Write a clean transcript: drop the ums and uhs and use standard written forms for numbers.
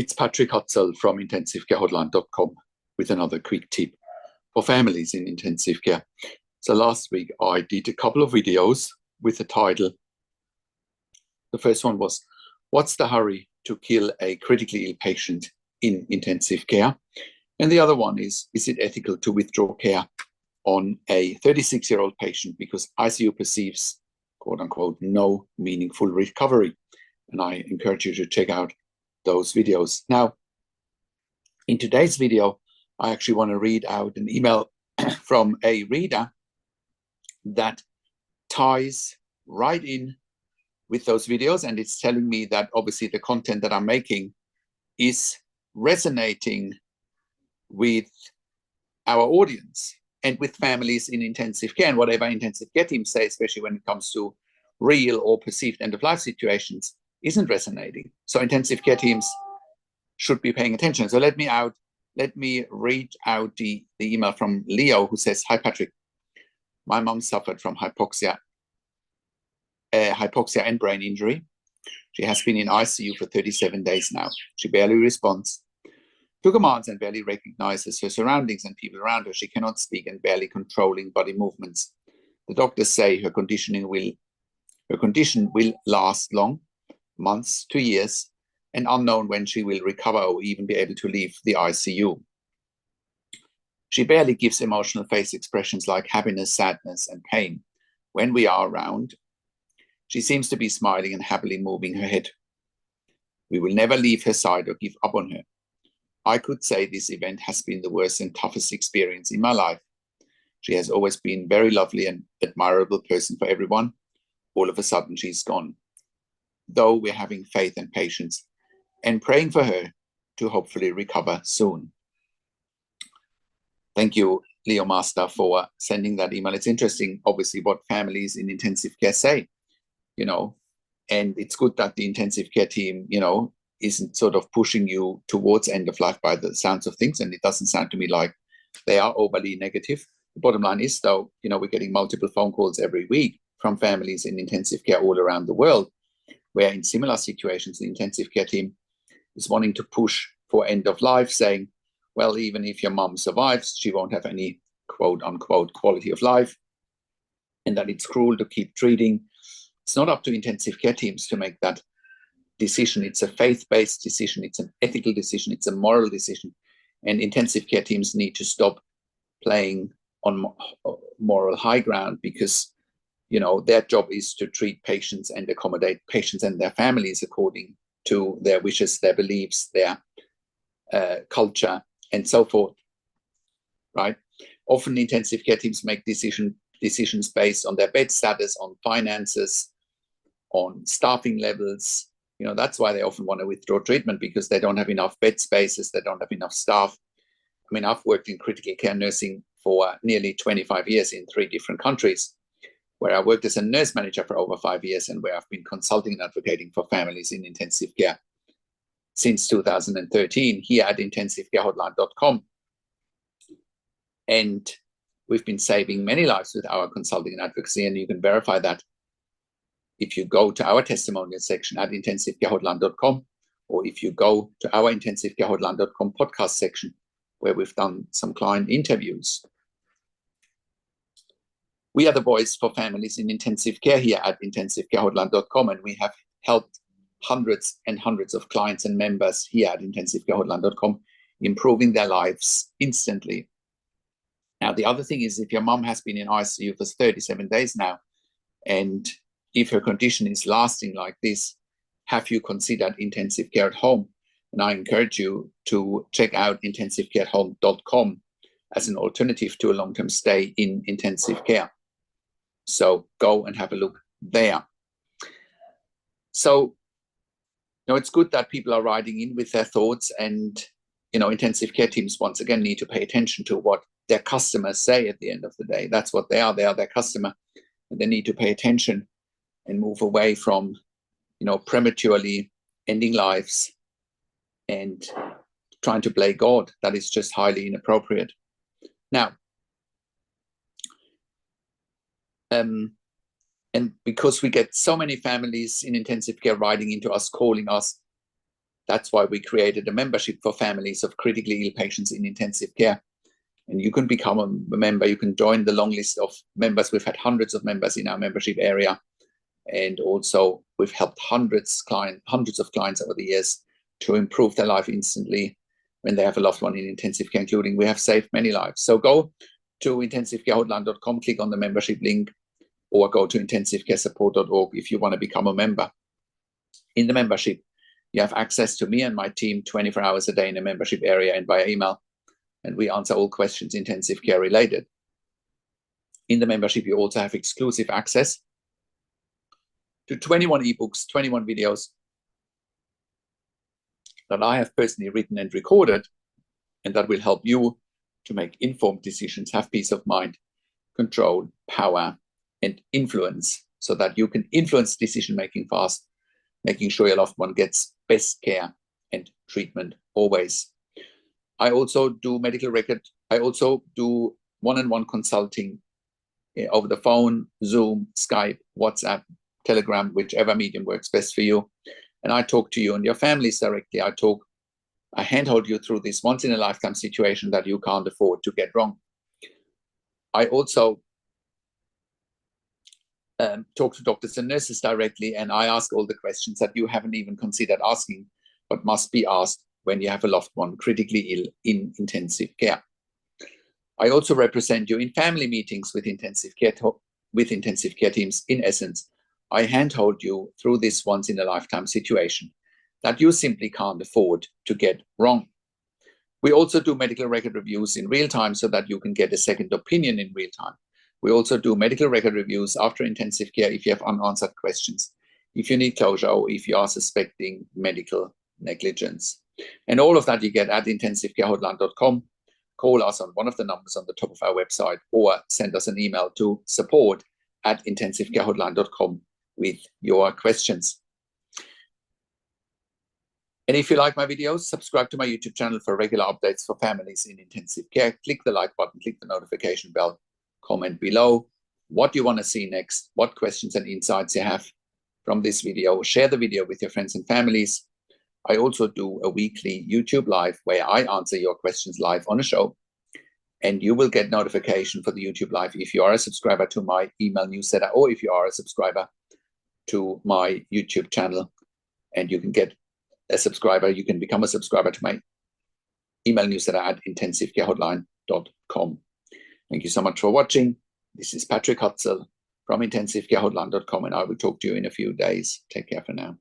It's Patrick Hutzel from intensivecarehotline.com with another quick tip for families in intensive care. So last week I did a couple of videos with the title. The first one was, what's the hurry to kill a critically ill patient in intensive care? And the other one is it ethical to withdraw care on a 36-year-old patient because ICU perceives, quote unquote, no meaningful recovery? And I encourage you to check out those videos. Now, in today's video, I actually want to read out an email from a reader that ties right in with those videos, and it's telling me that obviously the content that I'm making is resonating with our audience and with families in intensive care, and whatever intensive care teams say, especially when it comes to real or perceived end-of-life situations, isn't resonating. So intensive care teams should be paying attention. So let me read out the email from Leo, who says, "Hi Patrick, my mom suffered from hypoxia and brain injury. She has been in ICU for 37 days now. She barely responds to commands and barely recognizes her surroundings and people around her. She cannot speak and barely controlling body movements. The doctors say her condition will last long, months to years, and unknown when she will recover or even be able to leave the ICU. She barely gives emotional face expressions like happiness, sadness, and pain. When we are around, she seems to be smiling and happily moving her head. We will never leave her side or give up on her. I could say this event has been the worst and toughest experience in my life. She has always been very lovely and admirable person for everyone. All of a sudden, she's gone. Though we're having faith and patience and praying for her to hopefully recover soon." Thank you, Leo Master, for sending that email. It's interesting, obviously, what families in intensive care say, and it's good that the intensive care team, isn't sort of pushing you towards end of life by the sounds of things. And it doesn't sound to me like they are overly negative. The bottom line is, though, we're getting multiple phone calls every week from families in intensive care all around the world, where in similar situations, the intensive care team is wanting to push for end of life, saying, well, even if your mom survives, she won't have any quote unquote quality of life, and that it's cruel to keep treating. It's not up to intensive care teams to make that decision. It's a faith-based decision. It's an ethical decision. It's a moral decision. And intensive care teams need to stop playing on moral high ground, because their job is to treat patients and accommodate patients and their families according to their wishes, their beliefs, their culture, and so forth, right? Often intensive care teams make decisions based on their bed status, on finances, on staffing levels. That's why they often want to withdraw treatment, because they don't have enough bed spaces, they don't have enough staff. I mean, I've worked in critical care nursing for nearly 25 years in 3 different countries, where I worked as a nurse manager for over 5 years, and where I've been consulting and advocating for families in intensive care since 2013 here at intensivecarehotline.com. And we've been saving many lives with our consulting and advocacy, and you can verify that if you go to our testimonial section at intensivecarehotline.com, or if you go to our intensivecarehotline.com podcast section, where we've done some client interviews. We are the voice for families in intensive care here at intensivecarehotline.com, and we have helped hundreds and hundreds of clients and members here at intensivecarehotline.com improving their lives instantly. Now, the other thing is, if your mom has been in ICU for 37 days now, and if her condition is lasting like this, have you considered intensive care at home? And I encourage you to check out intensivecareathome.com as an alternative to a long-term stay in intensive care. So go and have a look there. So, it's good that people are writing in with their thoughts, and, intensive care teams, once again, need to pay attention to what their customers say at the end of the day. That's what they are. They are their customer, and they need to pay attention and move away from, prematurely ending lives and trying to play God. That is just highly inappropriate. Now, and because we get so many families in intensive care writing into us, calling us, That's why we created a membership for families of critically ill patients in intensive care. And you can become a member. You can join the long list of members. We've had hundreds of members in our membership area. And also we've helped hundreds of clients over the years to improve their life instantly when they have a loved one in intensive care, including we have saved many lives. So go to intensivecarehotline.com, click on the membership link, or go to intensivecaresupport.org if you want to become a member. In the membership, you have access to me and my team 24 hours a day in the membership area and via email, and we answer all questions intensive care related. In the membership, you also have exclusive access to 21 ebooks, 21 videos that I have personally written and recorded, and that will help you to make informed decisions, have peace of mind, control, power, and influence, so that you can influence decision-making fast, making sure your loved one gets best care and treatment always. I also do medical record. I also do one-on-one consulting over the phone, Zoom, Skype, WhatsApp, Telegram, whichever medium works best for you. And I talk to you and your families directly. I handhold you through this once-in-a-lifetime situation that you can't afford to get wrong. I also talk to doctors and nurses directly, and I ask all the questions that you haven't even considered asking, but must be asked when you have a loved one critically ill in intensive care. I also represent you in family meetings with intensive care teams. In essence, I handhold you through this once-in-a-lifetime situation that you simply can't afford to get wrong. We also do medical record reviews in real time so that you can get a second opinion in real time. We also do medical record reviews after intensive care if you have unanswered questions, if you need closure, or if you are suspecting medical negligence. And all of that you get at intensivecarehotline.com. Call us on one of the numbers on the top of our website, or send us an email to support@intensivecarehotline.com with your questions. And if you like my videos, subscribe to my YouTube channel for regular updates for families in intensive care. Click the like button, click the notification bell, comment below what you want to see next, what questions and insights you have from this video. Share the video with your friends and families. I also do a weekly YouTube live where I answer your questions live on a show. And you will get notification for the YouTube live if you are a subscriber to my email newsletter, or if you are a subscriber to my YouTube channel. And you can get a subscriber, you can become a subscriber to my email newsletter at intensivecarehotline.com. Thank you so much for watching. This is Patrick Hutzel from intensivecarehotline.com, and I will talk to you in a few days. Take care for now.